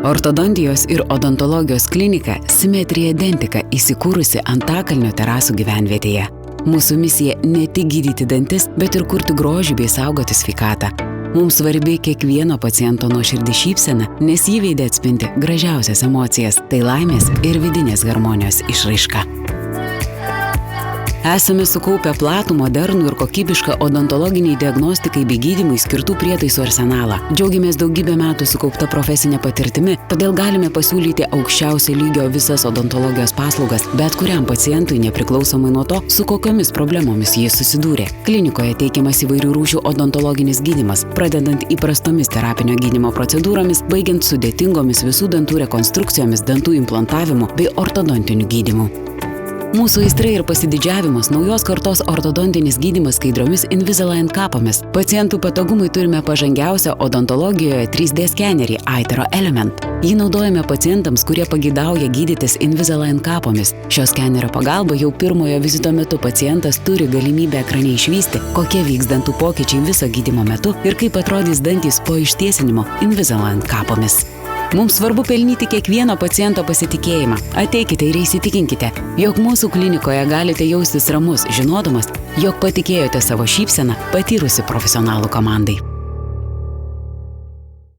Ortodontijos ir odontologijos klinika Simetrija Dentika įsikūrusi Antakalnio terasų gyvenvietėje. Mūsų misija ne tik gydyti dantis, bet ir kurti grožį bei saugoti sveikatą. Mums svarbi kiekvieno paciento nuoširdi šypsena, nes jį veide atspindi gražiausias emocijas, tai laimės ir vidinės harmonijos išraiška. Esame sukaupę platų, modernų ir kokybišką odontologiniai diagnostikai bei gydymui skirtų prietaisų arsenalą. Džiaugiamės daugybę metų sukaupta profesinė patirtimi, todėl galime pasiūlyti aukščiausio lygio visas odontologijos paslaugas bet kuriam pacientui nepriklausomai nuo to, su kokiomis problemomis jis susidūrė. Klinikoje teikiamas įvairių rūšių odontologinis gydymas, pradedant įprastomis terapinio gydymo procedūromis, baigiant sudėtingomis visų dantų rekonstrukcijomis, dantų implantavimu bei ortodontiniu gydymu. Mūsų aistra ir pasididžiavimas naujos kartos ortodontinis gydymas skaidriomis Invisalign kapomis. Pacientų patogumui turime pažangiausią odontologijoje 3D skenerį iTero Element. Jį naudojame pacientams, kurie pageidauja gydytis Invisalign kapomis. Šio skenerio pagalba jau pirmojo vizito metu pacientas turi galimybę ekrane išvysti, kokie vyks dantų pokyčiai viso gydymo metu ir kaip atrodys dantys po ištiesinimo Invisalign kapomis. Mums svarbu pelnyti kiekvieno paciento pasitikėjimą. Ateikite ir įsitikinkite, jog mūsų klinikoje galite jaustis ramus, žinodamas, jog patikėjote savo šypseną patyrusi profesionalų komandai.